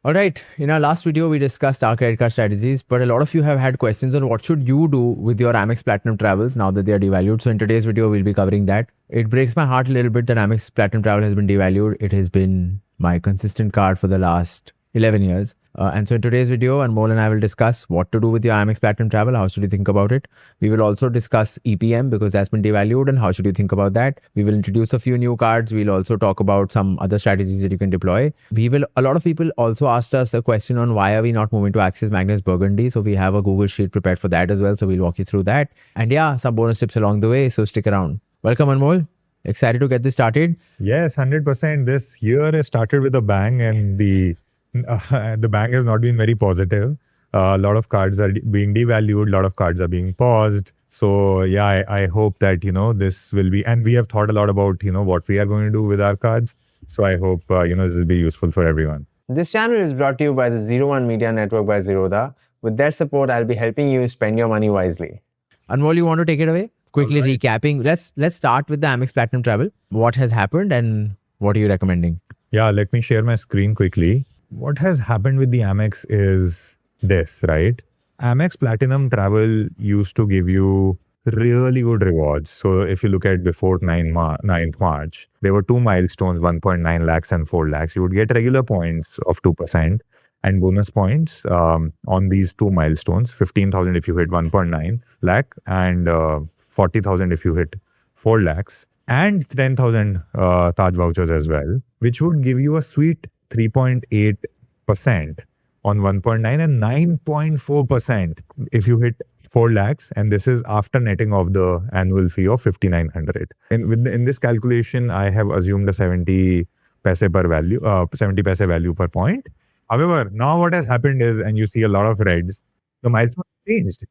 All right. In our last video, we discussed our credit card strategies, but a lot of you have had questions on what should you do with your Amex Platinum Travels now that they are devalued. So in today's video, we'll be covering that. It breaks my heart a little bit that Amex Platinum Travel has been devalued. It has been my consistent card for the last 11 years. And so in today's video, Anmol and I will discuss what to do with your Amex Platinum Travel. How should you think about it? We will also discuss EPM because that's been devalued and how should you think about that. We will introduce a few new cards. We'll also talk about some other strategies that you can deploy. A lot of people also asked us a question on why are we not moving to Axis Magnus Burgundy. So we have a Google Sheet prepared for that as well. So we'll walk you through that. And yeah, some bonus tips along the way. So stick around. Welcome, Anmol. Excited to get this started? Yes, 100%. This year has started with a bang and the bang has not been very positive. A lot of cards are being devalued. A lot of cards are being paused. So yeah, I hope that, this will be, and we have thought a lot about, what we are going to do with our cards. So I hope, this will be useful for everyone. This channel is brought to you by the 01 Media Network by Zerodha. With their support, I'll be helping you spend your money wisely. Anmol, you want to take it away? Quickly recapping. Let's start with the Amex Platinum Travel. What has happened and what are you recommending? Yeah, let me share my screen quickly. What has happened with the Amex is this, right? Amex Platinum Travel used to give you really good rewards. So if you look at before 9th March, there were two milestones, 1.9 lakhs and 4 lakhs. You would get regular points of 2% and bonus points on these two milestones, 15,000 if you hit 1.9 lakh and 40,000 if you hit 4 lakhs and 10,000 Taj vouchers as well, which would give you a sweet 3.8% on 1.9 and 9.4% if you hit 4 lakhs. And this is after netting off the annual fee of 5,900. And in this calculation, I have assumed a 70 paise value per point. However, now what has happened is, and you see a lot of reds, the milestone changed.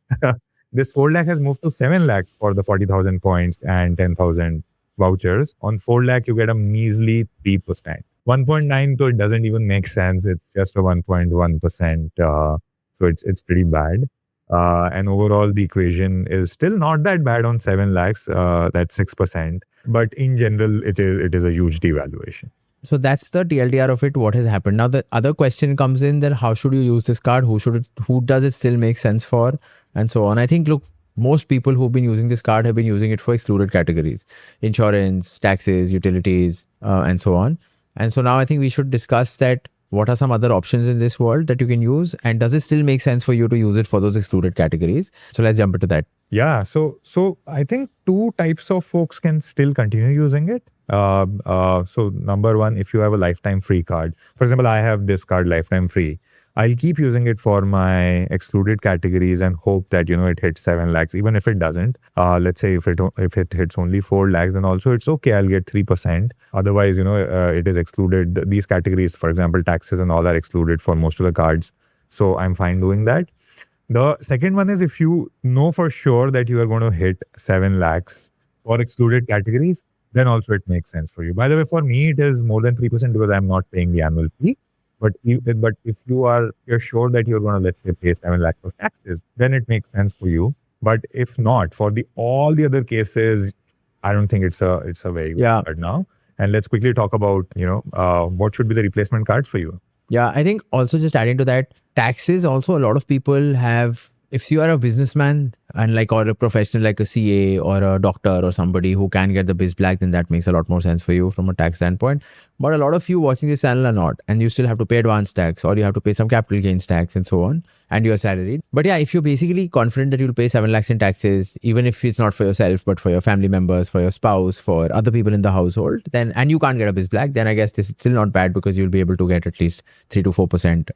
This 4 lakh has moved to 7 lakhs for the 40,000 points and 10,000 vouchers. On 4 lakh, you get a measly 3%. 1.9, so it doesn't even make sense. It's just a 1.1%. So it's pretty bad. And overall, the equation is still not that bad on 7 lakhs. That's 6%. But in general, it is a huge devaluation. So that's the TLDR of it, what has happened. Now, the other question comes in that how should you use this card? Who does it still make sense for? And so on. I think, look, most people who've been using this card have been using it for excluded categories, insurance, taxes, utilities, and so on. And so now I think we should discuss that. What are some other options in this world that you can use? And does it still make sense for you to use it for those excluded categories? So let's jump into that. Yeah. So I think two types of folks can still continue using it. So number one, if you have a lifetime free card, for example, I have this card lifetime free. I'll keep using it for my excluded categories and hope that, it hits 7 lakhs. Even if it doesn't, let's say if it hits only 4 lakhs, then also it's okay. I'll get 3%. Otherwise, it is excluded. These categories, for example, taxes and all are excluded for most of the cards. So I'm fine doing that. The second one is if you know for sure that you are going to hit 7 lakhs for excluded categories, then also it makes sense for you. By the way, for me, it is more than 3% because I'm not paying the annual fee. But if you're sure that you're going to, let's say, pay 7 lakhs of taxes, then it makes sense for you. But if not, for all the other cases, I don't think it's a very good card now. And let's quickly talk about, what should be the replacement cards for you. Yeah, I think also just adding to that, taxes also a lot of people have. If you are a businessman and or a professional like a CA or a doctor or somebody who can get the biz black, then that makes a lot more sense for you from a tax standpoint. But a lot of you watching this channel are not, and you still have to pay advance tax or you have to pay some capital gains tax and so on, and you're salaried. But yeah, if you're basically confident that you'll pay 7 lakhs in taxes, even if it's not for yourself, but for your family members, for your spouse, for other people in the household, then, and you can't get a biz black, then I guess this is still not bad because you'll be able to get at least 3 to 4%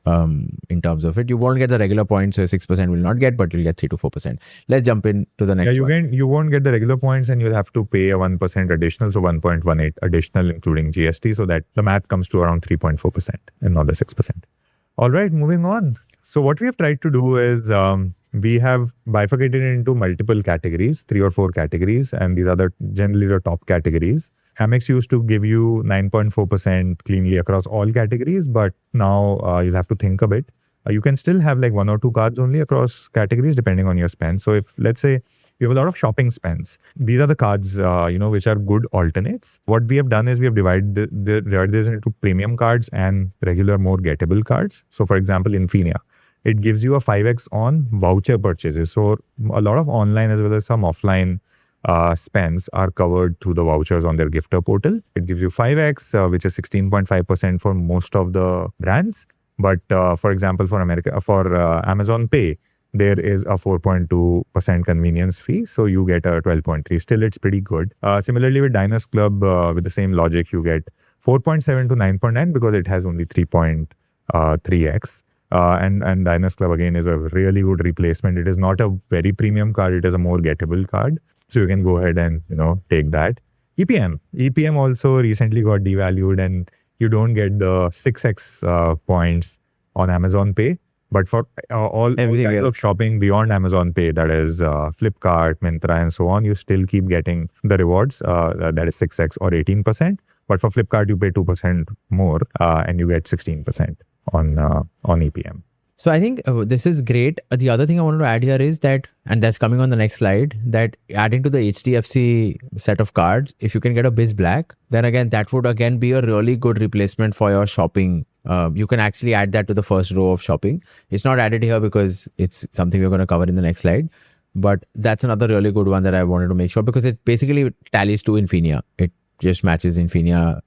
in terms of it. You won't get the regular points, so 6% will not get, but you'll get 3 to 4%. Let's jump into the next one. You won't get the regular points and you'll have to pay a 1% additional, so 1.18 additional including GST, so that the math comes to around 3.4% and not the 6%. All right, moving on. So what we have tried to do is we have bifurcated it into multiple categories, 3 or 4 categories, and these are generally the top categories. Amex used to give you 9.4% cleanly across all categories, but now you'll have to think a bit. You can still have 1 or 2 cards only across categories depending on your spend. So if, let's say, You have a lot of shopping spends. These are the cards, which are good alternates. What we have done is we have divided this into premium cards and regular, more gettable cards. So, for example, Infinia, it gives you a 5x on voucher purchases. So, a lot of online as well as some offline spends are covered through the vouchers on their gifter portal. It gives you 5x, which is 16.5% for most of the brands. But for example, for Amazon Pay, there is a 4.2% convenience fee. So you get a 12.3. Still, it's pretty good. Similarly, with Diners Club, with the same logic, you get 4.7 to 9.9 because it has only 3.3x. And Diners Club, again, is a really good replacement. It is not a very premium card. It is a more gettable card. So you can go ahead and, take that. EPM also recently got devalued, and you don't get the 6x points on Amazon Pay. But for all kinds of shopping beyond Amazon Pay, that is Flipkart, Myntra, and so on, you still keep getting the rewards. That is 6x or 18%. But for Flipkart, you pay 2% more and you get 16% on EPM. So I think this is great. The other thing I wanted to add here is that, and that's coming on the next slide, that adding to the HDFC set of cards, if you can get a Biz Black, then again, that would again be a really good replacement for your shopping. You can actually add that to the first row of shopping. It's not added here because it's something we're going to cover in the next slide. But that's another really good one that I wanted to make sure, because it basically tallies to Infinia. It just matches Infinia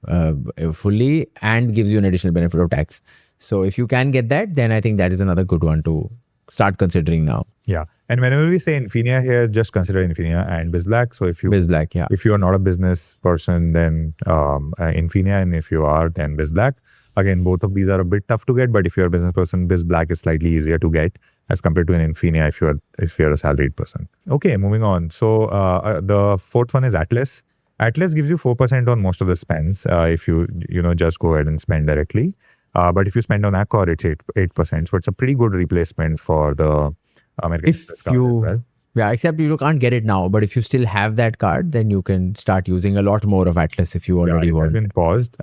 fully and gives you an additional benefit of tax. So if you can get that, then I think that is another good one to start considering now. Yeah. And whenever we say Infinia here, just consider Infinia and Biz Black. So if you are not a business person, then Infinia, and if you are, then Biz Black. Again, both of these are a bit tough to get, but if you're a business person, Biz Black is slightly easier to get as compared to an Infinia if you're a salaried person. Okay, moving on. So the fourth one is Atlas. Atlas gives you 4% on most of the spends if you just go ahead and spend directly. But if you spend on Accor, it's 8%. So it's a pretty good replacement for the American Express card as well. Yeah, except you can't get it now. But if you still have that card, then you can start using a lot more of Atlas if you already want. It has been paused.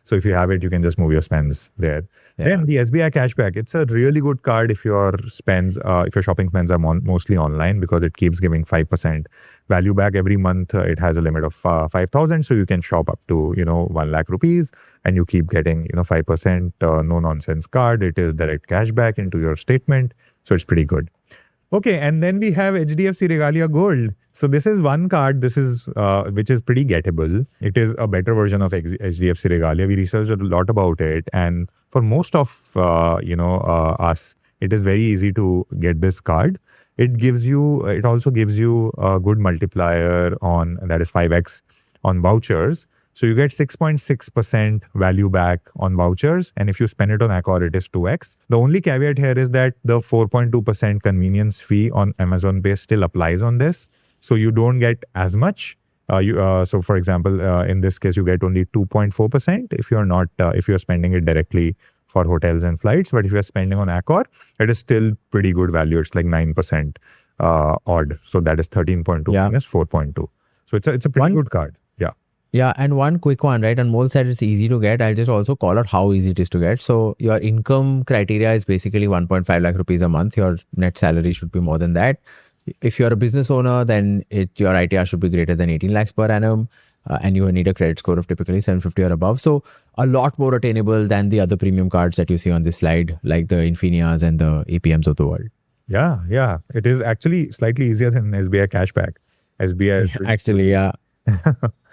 So if you have it, you can just move your spends there. Yeah. Then the SBI Cashback. It's a really good card if your shopping spends are mostly online, because it keeps giving 5% value back every month. It has a limit of 5,000. So you can shop up to, 1 lakh rupees and you keep getting, 5% no nonsense card. It is direct cashback into your statement. So it's pretty good. Okay, and then we have HDFC Regalia Gold. So this is one card, which is pretty gettable. It is a better version of HDFC Regalia. We researched a lot about it, and for most of us, it is very easy to get this card. It also gives you a good multiplier that is 5x on vouchers. So you get 6.6% value back on vouchers. And if you spend it on Accor, it is 2x. The only caveat here is that the 4.2% convenience fee on Amazon Pay still applies on this. So you don't get as much. So for example, in this case, you get only 2.4% if you're spending it directly for hotels and flights. But if you're spending on Accor, it is still pretty good value. It's like 9% odd. So that is 13.2 minus 4.2. So it's a pretty good card. Yeah, and one quick one, right? On Mole said it's easy to get. I'll just also call out how easy it is to get. So your income criteria is basically 1.5 lakh rupees a month. Your net salary should be more than that. If you're a business owner, then your ITR should be greater than 18 lakhs per annum. And you need a credit score of typically 750 or above. So a lot more attainable than the other premium cards that you see on this slide, like the Infinias and the APMs of the world. Yeah. It is actually slightly easier than SBI Cashback.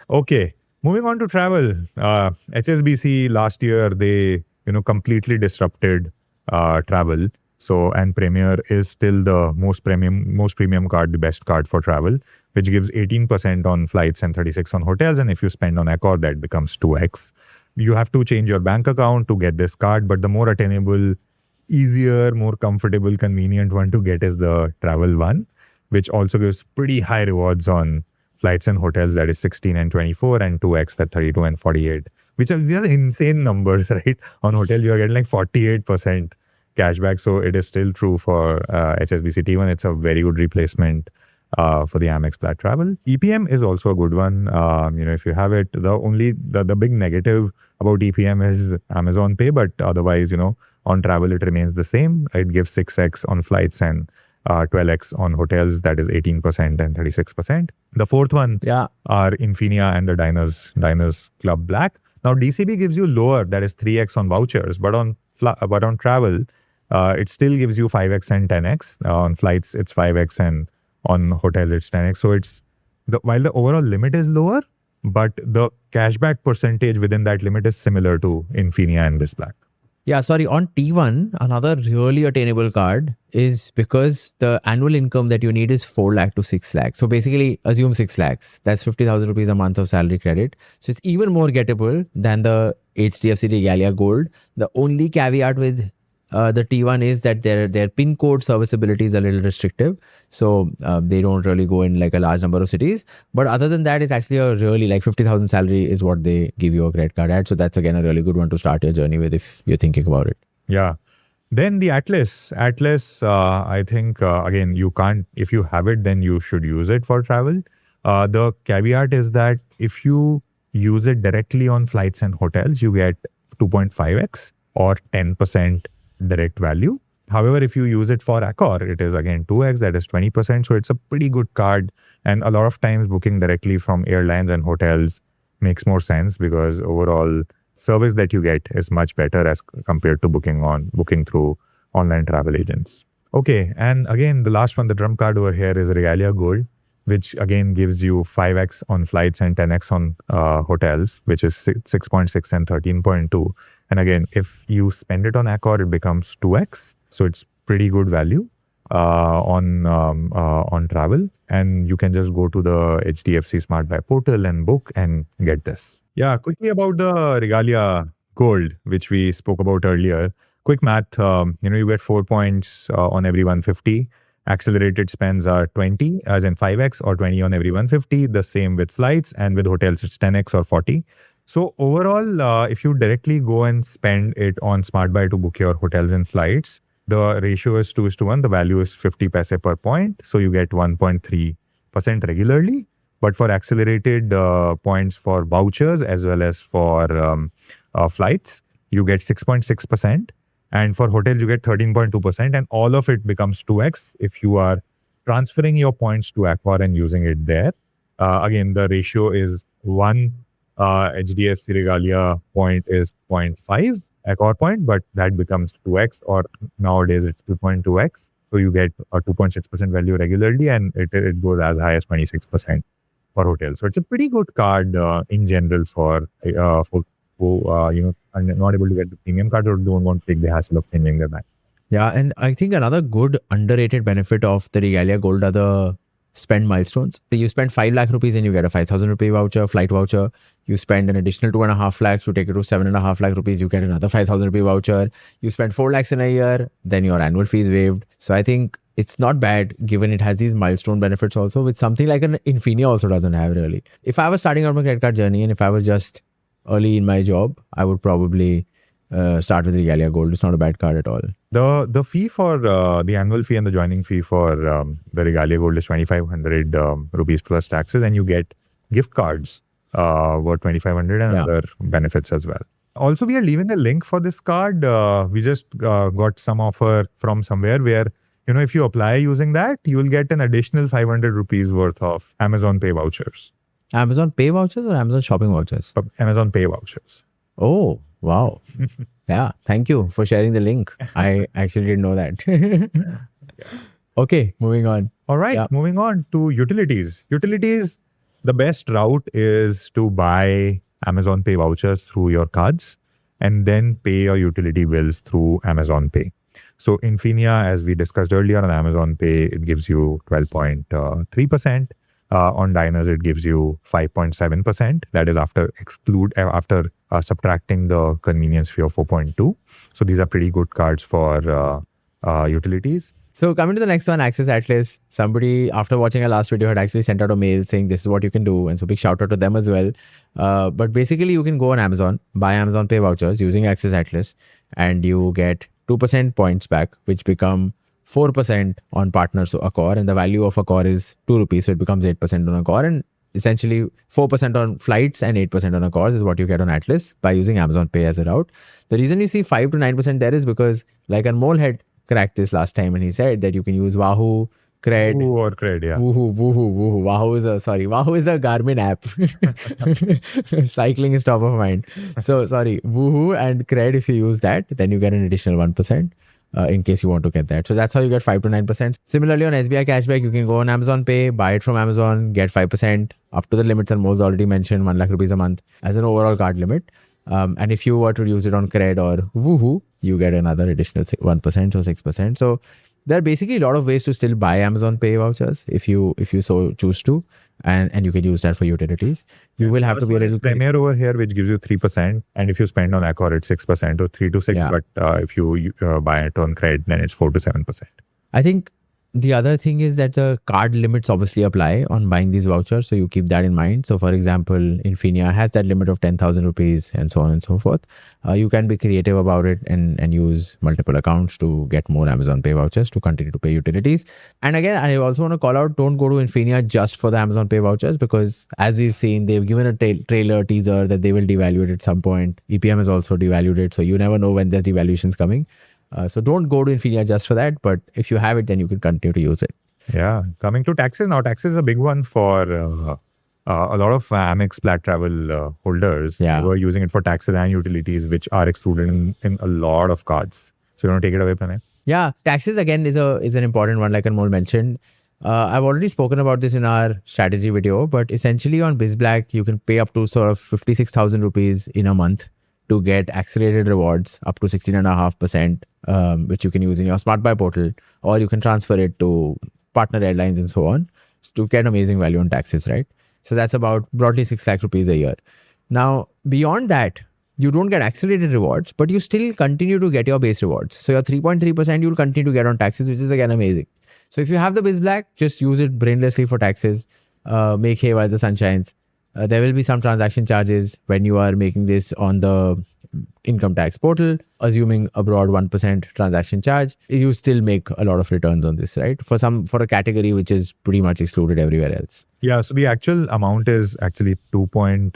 Okay, moving on to travel. HSBC last year, they completely disrupted travel. So, and Premier is still the most premium card, the best card for travel, which gives 18% on flights and 36% on hotels. And if you spend on Accor, that becomes 2x. You have to change your bank account to get this card, but the more attainable, easier, more comfortable, convenient one to get is the travel one, which also gives pretty high rewards on flights and hotels, that is 16 and 24, and 2x, that 32 and 48, these are insane numbers, right? On hotel, you are getting like 48% cashback. So it is still true for HSBC T1. It's a very good replacement for the Amex Platinum Travel. EPM is also a good one. If you have it, the big negative about EPM is Amazon Pay, but otherwise, on travel, it remains the same. It gives 6x on flights and 12x on hotels, that is 18% and 36%. The fourth one are Infinia and the Diners Club Black. Now DCB gives you lower, that is 3x on vouchers, but on travel, it still gives you 5x and 10x. On flights, it's 5x, and on hotels, it's 10x. So while the overall limit is lower, but the cashback percentage within that limit is similar to Infinia and Biz Black. Yeah, sorry. On T1, another really attainable card is because the annual income that you need is 4 lakh to 6 lakh. So basically, assume 6 lakhs. That's 50,000 rupees a month of salary credit. So it's even more gettable than the HDFC Regalia Gold. The only caveat with the T1 is that their PIN code serviceability is a little restrictive. So they don't really go in like a large number of cities. But other than that, it's actually a really like 50,000 salary is what they give you a credit card at. So that's again a really good one to start your journey with if you're thinking about it. Yeah. Then the Atlas, I think, again, you can't, if you have it, then you should use it for travel. The caveat is that if you use it directly on flights and hotels, you get 2.5x or 10% direct value. However, if you use it for Accor, it is again 2x, that is 20%. So it's a pretty good card. And a lot of times booking directly from airlines and hotels makes more sense because overall service that you get is much better as compared to booking through online travel agents. Okay, and again, the last one, the drum card over here is Regalia Gold, which again gives you 5x on flights and 10x on hotels, which is 6.6 and 13.2. And again, if you spend it on Accor, it becomes 2x. So it's pretty good value on travel. And you can just go to the HDFC Smart Buy portal and book and get this. Yeah, quickly about the Regalia Gold, which we spoke about earlier. Quick math, you get 4 points on every 150. Accelerated spends are 20, as in 5x or 20 on every 150. The same with flights, and with hotels, it's 10x or 40. So overall, if you directly go and spend it on Smart Buy to book your hotels and flights, the ratio is 2:1. The value is 50 paise per point. So you get 1.3% regularly. But for accelerated points for vouchers as well as for flights, you get 6.6%. And for hotels, you get 13.2%. And all of it becomes 2x if you are transferring your points to Accor and using it there. Again, the ratio is 1 HDFC Regalia point is 0.5 Accor point, but that becomes 2x, or nowadays it's 2.2x. So you get a 2.6% value regularly, and it goes as high as 26% for hotels. So it's a pretty good card in general for who are not able to get the premium cards or don't want to take the hassle of changing their bank. Yeah, and I think another good underrated benefit of the Regalia Gold are the spend milestones. You spend 5 lakh rupees and you get a 5,000 rupee voucher, flight voucher. You spend an additional 2.5 lakhs to take it to 7.5 lakh rupees, you get another 5,000 rupee voucher. You spend 4 lakhs in a year, then your annual fee is waived. So I think it's not bad given it has these milestone benefits also, which something like an Infinia also doesn't have really. If I was starting out my credit card journey and if I was just early in my job, I would probably start with Regalia Gold. It's not a bad card at all. The fee for the annual fee and the joining fee for the Regalia Gold is 2,500 rupees plus taxes, and you get gift cards worth 2,500 and other benefits as well. Also, we are leaving a link for this card. We just got some offer from somewhere where, if you apply using that, you will get an additional 500 rupees worth of Amazon Pay vouchers. Amazon Pay vouchers or Amazon shopping vouchers? Amazon Pay vouchers. Oh, wow. Yeah, thank you for sharing the link. I actually didn't know that. Okay, moving on. All right, moving on to utilities. Utilities, the best route is to buy Amazon Pay vouchers through your cards and then pay your utility bills through Amazon Pay. So Infinia, as we discussed earlier, on Amazon Pay, it gives you 12.3%. On Diners, it gives you 5.7%. That is after subtracting the convenience fee of 4.2. So these are pretty good cards for utilities. So coming to the next one, Access Atlas. Somebody, after watching our last video, had actually sent out a mail saying this is what you can do. And so big shout out to them as well. But basically, you can go on Amazon, buy Amazon Pay vouchers using Access Atlas, and you get 2% points back, which become 4% on partners to Accor, and the value of Accor is 2 rupees, so it becomes 8% on Accor, and essentially 4% on flights and 8% on Accor is what you get on Atlas by using Amazon Pay as a route. The reason you see 5 to 9% there is because, like Anmol had cracked this last time, and he said that you can use Wahoo, Cred, Woohoo or cred, yeah. Woohoo. Wahoo is a Garmin app. Cycling is top of mind. So sorry, Woohoo and Cred. If you use that, then you get an additional 1%. In case you want to get that. So that's how you get 5 to 9%. Similarly, on SBI Cashback, you can go on Amazon Pay, buy it from Amazon, get 5% up to the limits and Mo's already mentioned, 1 lakh rupees a month as an overall card limit. And if you were to use it on Cred or Woohoo, you get another additional 1%, so 6%. So there are basically a lot of ways to still buy Amazon Pay vouchers if you so choose to. And you can use that for utilities. You will have to be a little Premier over here, which gives you 3%, and if you spend on Accor, it's 6% or 3 to 6. Yeah. But if you buy it on credit, then it's 4 to 7%. I think the other thing is that the card limits obviously apply on buying these vouchers. So you keep that in mind. So for example, Infinia has that limit of 10,000 rupees and so on and so forth. You can be creative about it and use multiple accounts to get more Amazon Pay vouchers to continue to pay utilities. And again, I also want to call out, don't go to Infinia just for the Amazon Pay vouchers, because as we've seen, they've given a trailer teaser that they will devalue it at some point. EPM has also devalued it. So you never know when there's devaluations coming. So don't go to Infinia just for that, but if you have it, then you can continue to use it. Yeah. Coming to taxes now, taxes is a big one for a lot of Amex Plat Travel holders. Yeah. Who are using it for taxes and utilities, which are excluded in a lot of cards. So you want to take it away, Pranay? Yeah, taxes again is an important one, like Anmol mentioned. I've already spoken about this in our strategy video, but essentially on BizBlack, you can pay up to sort of 56,000 rupees in a month to get accelerated rewards up to 16.5%, which you can use in your Smart Buy portal, or you can transfer it to partner airlines and so on to get amazing value on taxes, right? So that's about broadly 6 lakh rupees a year. Now, beyond that, you don't get accelerated rewards, but you still continue to get your base rewards. So your 3.3% you'll continue to get on taxes, which is again amazing. So if you have the BizBlack, just use it brainlessly for taxes. Make hay while the sun shines. There will be some transaction charges when you are making this on the income tax portal, assuming a broad 1% transaction charge. You still make a lot of returns on this, right? For a category which is pretty much excluded everywhere else. Yeah, so the actual amount is actually 2.1%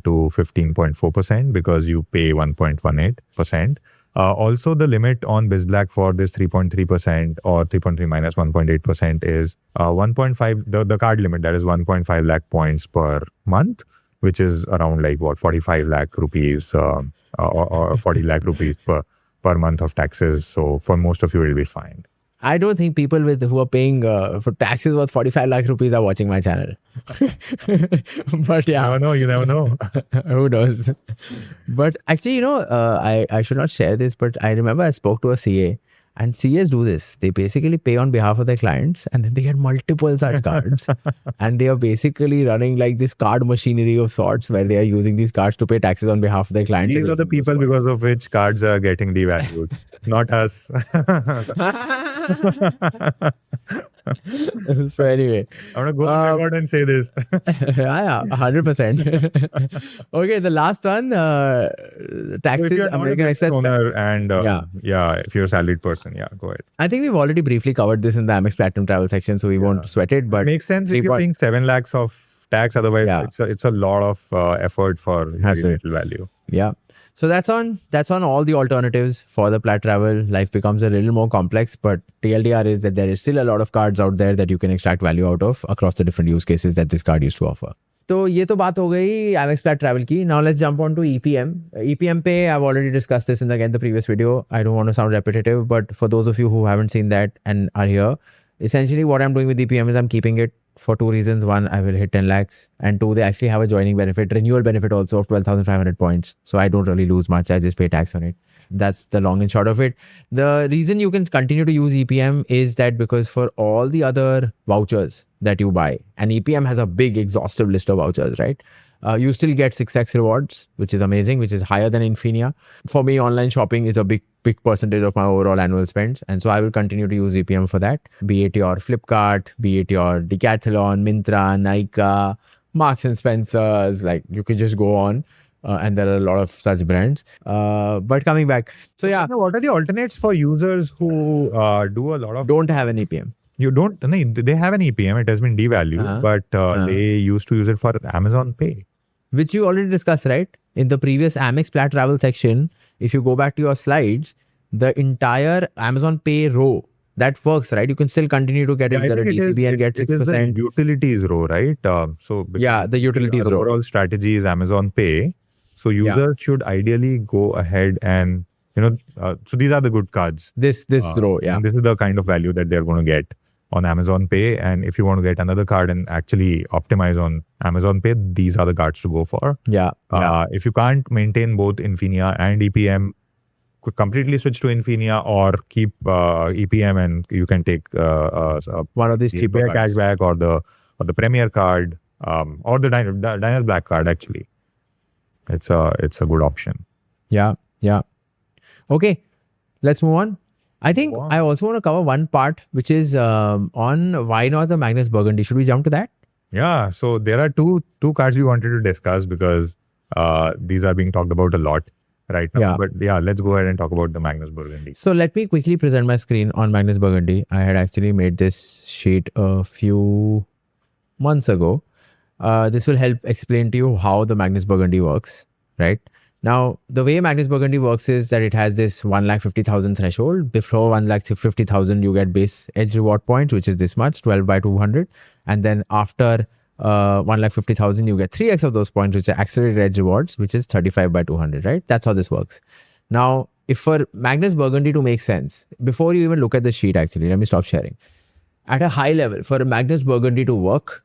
to 15.4% because you pay 1.18%. Also, the limit on BizBlack for this 3.3% or 3.3 minus 1.8% is 1.5. The card limit, that is 1.5 lakh points per month, which is around 45 lakh rupees or 40 lakh rupees per month of taxes. So for most of you, it will be fine. I don't think people who are paying for taxes worth 45 lakh rupees are watching my channel. But yeah. You never know. Who knows? But actually, I should not share this, but I remember I spoke to a CA, and CAs do this. They basically pay on behalf of their clients, and then they get multiple such cards. And they are basically running like this card machinery of sorts where they are using these cards to pay taxes on behalf of their clients. These are the people because of which cards are getting devalued, not us. So anyway, I'm going to go on record and say this. yeah, 100%. Okay, the last one, taxes, So if you're American not a Express. owner and if you're a salaried person, go ahead. I think we've already briefly covered this in the Amex Platinum Travel section, so we won't sweat it. But makes sense if you're paying 7 lakhs of tax. Otherwise, it's a lot of effort for very little value. Yeah. So that's on all the alternatives for the Plat Travel. Life becomes a little more complex, but TLDR is that there is still a lot of cards out there that you can extract value out of across the different use cases that this card used to offer. So ये तो बात हो गई Amex Plat Travel की. Now let's jump on to EPM. EPM pay, I've already discussed this in the previous video. I don't want to sound repetitive, but for those of you who haven't seen that and are here, essentially what I'm doing with EPM is I'm keeping it for two reasons. One, I will hit 10 lakhs. And two, they actually have a joining benefit, renewal benefit also of 12,500 points. So I don't really lose much. I just pay tax on it. That's the long and short of it. The reason you can continue to use EPM is that because for all the other vouchers that you buy, and EPM has a big exhaustive list of vouchers, right? You still get 6x rewards, which is amazing, which is higher than Infinia. For me, online shopping is a big percentage of my overall annual spends. And so I will continue to use EPM for that. Be it your Flipkart, be it your Decathlon, Myntra, Nykaa, Marks and Spencer's, you can just go on. And there are a lot of such brands. But coming back. So yeah. What are the alternates for users who do a lot of... Don't have an EPM. You don't... No, they have an EPM. It has been devalued. But they used to use it for Amazon Pay. Which you already discussed, right? In the previous Amex Plat Travel section, if you go back to your slides, the entire Amazon Pay row, that works, right? You can still continue to get Yeah, I either a think DCB and get it is the 6%. utilities row, right? So Yeah, because the utilities our row. overall strategy is Amazon Pay, so Yeah. users should ideally go ahead and so these are the good cards. This row, yeah. And this is the kind of value that they're going to get on Amazon Pay. And if you want to get another card and actually optimize on Amazon Pay, these are the cards to go for. Yeah. If you can't maintain both Infinia and EPM, could completely switch to Infinia or keep EPM, and you can take One of these the cheaper SBI cards. Cashback or the Premier card or the Diners Black card. Actually, it's a good option. Yeah. Okay, let's move on. I think Move on. I also want to cover one part, which is on why not the Magnus Burgundy. Should we jump to that? Yeah, so there are two cards we wanted to discuss because these are being talked about a lot right now. Yeah. But yeah, let's go ahead and talk about the Magnus Burgundy. So let me quickly present my screen on Magnus Burgundy. I had actually made this sheet a few months ago. This will help explain to you how the Magnus Burgundy works, right? Now, the way Magnus Burgundy works is that it has this 1,50,000 threshold. Before 1,50,000, you get base edge reward points, which is this much, 12 by 200. And then after 1,50,000, you get 3x of those points, which are accelerated edge rewards, which is 35 by 200, right? That's how this works. Now, if for Magnus Burgundy to make sense, before you even look at the sheet, actually, let me stop sharing. At a high level, for a Magnus Burgundy to work,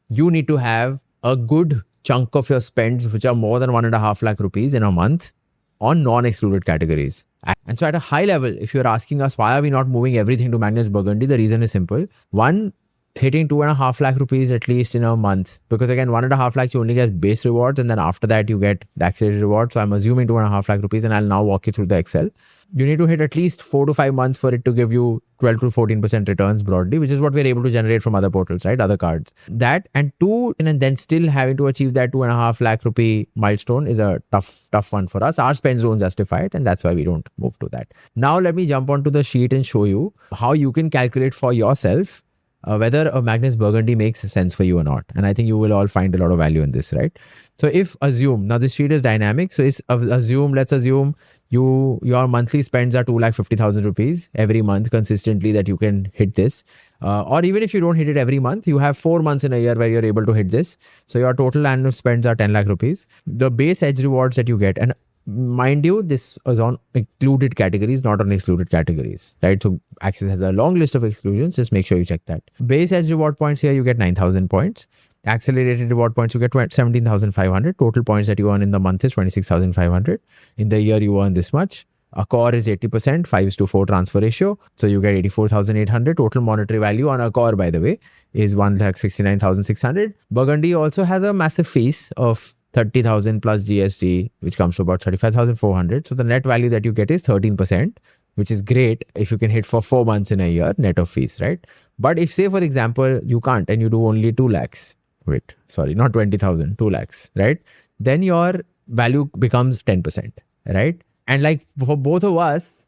you need to have a good chunk of your spends, which are more than 1.5 lakh rupees in a month, on non-excluded categories. And so at a high level, if you're asking us why are we not moving everything to Magnus Burgundy, the reason is simple. One, hitting 2.5 lakh rupees at least in a month, because again 1.5 lakh you only get base rewards, and then after that you get the accelerated rewards. So I'm assuming 2.5 lakh rupees, and I'll now walk you through the Excel. You need to hit at least 4 to 5 months for it to give you 12 to 14% returns broadly, which is what we're able to generate from other portals, right? Other cards. That and two, and then still having to achieve that 2.5 lakh rupee milestone is a tough one for us. Our spends don't justify it, and that's why we don't move to that. Now let me jump onto the sheet and show you how you can calculate for yourself whether a Magnus Burgundy makes sense for you or not. And I think you will all find a lot of value in this, right? So if assume, now this sheet is dynamic. So let's assume your monthly spends are 2,50,000 rupees every month consistently that you can hit this. Or even if you don't hit it every month, you have 4 months in a year where you're able to hit this. So your total annual spends are 10 lakh rupees. The base edge rewards that you get, and mind you, this is on included categories, not on excluded categories, right? So Axis has a long list of exclusions. Just make sure you check that. Base edge reward points here, you get 9,000 points. Accelerated reward points, you get 17,500. Total points that you earn in the month is 26,500. In the year, you earn this much. A core is 80%, 5:4 transfer ratio. So you get 84,800. Total monetary value on a core, by the way, is 1,69,600. Burgundy also has a massive fees of 30,000 plus GST, which comes to about 35,400. So the net value that you get is 13%, which is great if you can hit for 4 months in a year net of fees, right? But if, say, for example, you can't and you do only 2 lakhs, not 20,000, 2 lakhs, right? Then your value becomes 10%, right? And like for both of us,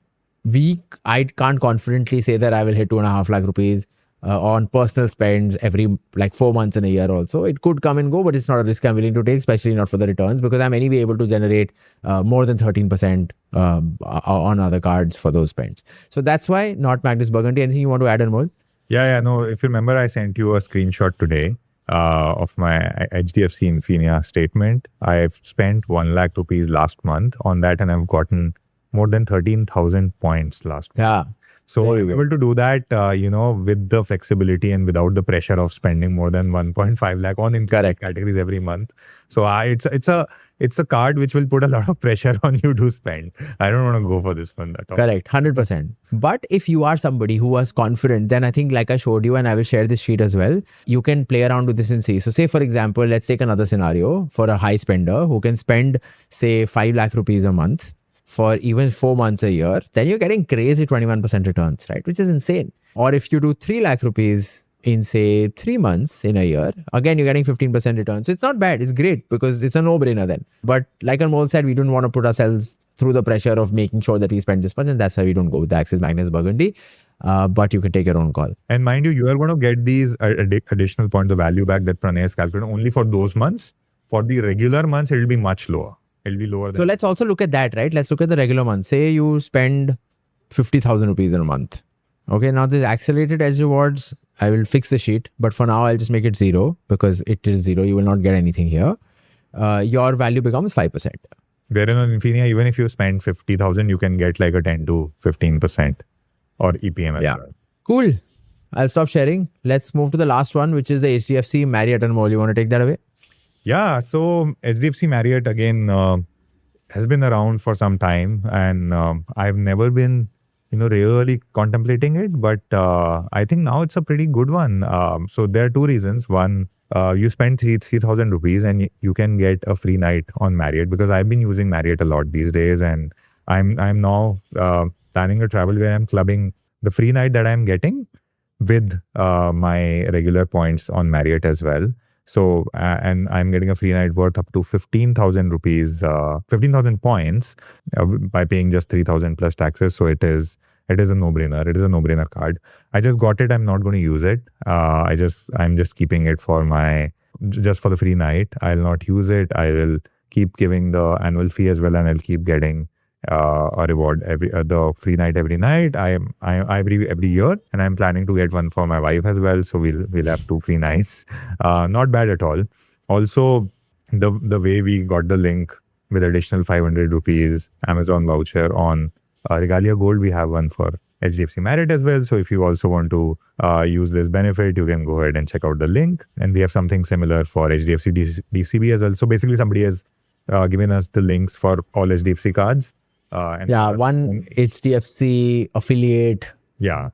I can't confidently say that I will hit 2.5 lakh rupees on personal spends every 4 months in a year also. It could come and go, but it's not a risk I'm willing to take, especially not for the returns, because I'm anyway able to generate more than 13% on other cards for those spends. So that's why not Magnus Burgundy. Anything you want to add, Anmol? Yeah. No, if you remember, I sent you a screenshot today of my HDFC Infinia statement. I've spent 1 lakh rupees last month on that, and I've gotten more than 13,000 points last month. Yeah. So I'm able to do that, with the flexibility and without the pressure of spending more than 1.5 lakh on Correct. categories every month. So it's a card which will put a lot of pressure on you to spend. I don't want to go for this one at all. Correct, 100%. But if you are somebody who was confident, then I think like I showed you, and I will share this sheet as well, you can play around with this and see. So say, for example, let's take another scenario for a high spender who can spend, say, 5 lakh rupees a month for even 4 months a year, then you're getting crazy 21% returns, right? Which is insane. Or if you do 3 lakh rupees in, say, 3 months in a year, again, you're getting 15% returns. So it's not bad. It's great because it's a no-brainer then. But like Anmol said, we don't want to put ourselves through the pressure of making sure that we spend this much, and that's why we don't go with the Axis Magnus Burgundy. But you can take your own call. And mind you are going to get these additional points of value back that Pranay has calculated only for those months. For the regular months, it will be much lower. It'll be lower than. So let's also look at that, right? Let's look at the regular month. Say you spend 50,000 rupees in a month. Okay, now this accelerated edge rewards, I will fix the sheet, but for now I'll just make it 0 because it is 0. You will not get anything here. Your value becomes 5%. Wherein on Infinia, even if you spend 50,000, you can get like a 10 to 15% or EPM as well. Cool. I'll stop sharing. Let's move to the last one, which is the HDFC Marriott and more. You want to take that away? Yeah, so HDFC Marriott again has been around for some time, and I've never been, really contemplating it, but I think now it's a pretty good one. So there are two reasons. One, you spend 3,000 rupees and you can get a free night on Marriott, because I've been using Marriott a lot these days, and I'm now planning a travel where I'm clubbing the free night that I'm getting with my regular points on Marriott as well. So, and I'm getting a free night worth up to 15,000 rupees, 15,000 points by paying just 3,000 plus taxes. So it is a no-brainer. It is a no-brainer card. I just got it. I'm not going to use it. I'm just keeping it for just for the free night. I'll not use it. I will keep giving the annual fee as well, and I'll keep getting a reward the free night every night. Every year, and I'm planning to get one for my wife as well. So we'll have 2 free nights. Not bad at all. Also, the way we got the link with additional 500 rupees Amazon voucher on Regalia Gold, we have one for HDFC Marriott as well. So if you also want to use this benefit, you can go ahead and check out the link. And we have something similar for HDFC DCB as well. So basically, somebody has given us the links for all HDFC cards. One HDFC affiliate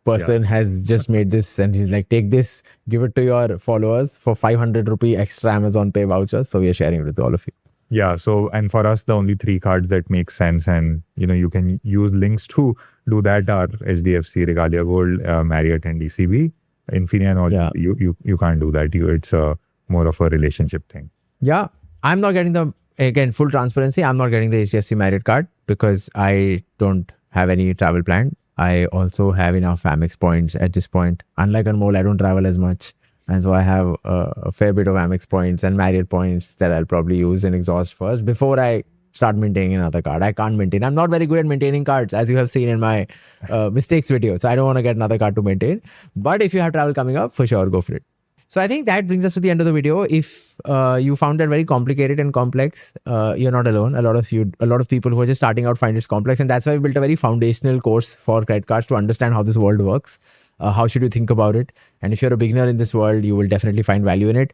person has just made this, and he's like, take this, give it to your followers for 500 rupee extra Amazon Pay vouchers. So we are sharing it with all of you. Yeah. So, and for us, the only 3 cards that make sense, and you can use links to do that are HDFC, Regalia Gold, Marriott, and DCB. Infinia and all, you can't do that. It's more of a relationship thing. Yeah. I'm not getting again, full transparency, I'm not getting the HDFC Marriott card because I don't have any travel plan. I also have enough Amex points at this point. Unlike Anmol, I don't travel as much. And so I have a fair bit of Amex points and Marriott points that I'll probably use and exhaust first before I start maintaining another card. I can't maintain. I'm not very good at maintaining cards, as you have seen in my mistakes video. So I don't want to get another card to maintain. But if you have travel coming up, for sure, go for it. So I think that brings us to the end of the video. If you found that very complicated and complex, you're not alone. A lot of people who are just starting out find it complex. And that's why we built a very foundational course for credit cards to understand how this world works. How should you think about it? And if you're a beginner in this world, you will definitely find value in it.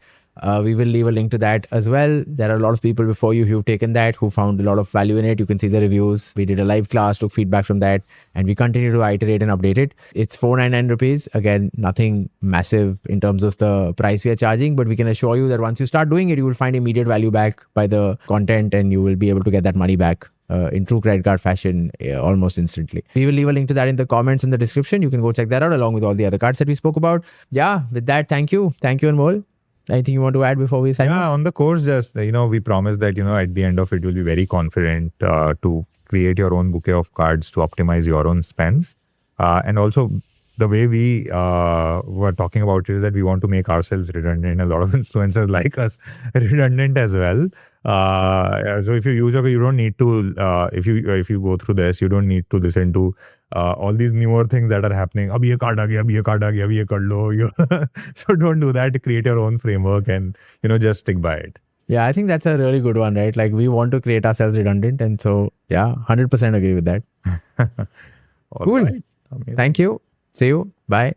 We will leave a link to that as well. There are a lot of people before you who've taken that, who found a lot of value in it. You can see the reviews. We did a live class, took feedback from that, and we continue to iterate and update it. It's 499 rupees. Again, nothing massive in terms of the price we are charging, but we can assure you that once you start doing it, you will find immediate value back by the content, and you will be able to get that money back in true credit card fashion almost instantly. We will leave a link to that in the comments in the description. You can go check that out along with all the other cards that we spoke about. Yeah, with that, thank you. Thank you, Anmol. Anything you want to add before we sign off? Yeah, on the course, just, we promise that, at the end of it, you'll be very confident to create your own bouquet of cards to optimize your own spends. And also, the way we were talking about it is that we want to make ourselves redundant. A lot of influencers like us redundant as well. So if you use it, you don't need to, if you go through this, you don't need to listen to all these newer things that are happening. Abhi ye card aa gaya, abhi ye card aa gaya, abhi ye kar lo. So don't do that. Create your own framework and, just stick by it. Yeah, I think that's a really good one, right? Like, we want to create ourselves redundant. And so, yeah, 100% agree with that. Cool. Right. Thank you. See you. Bye.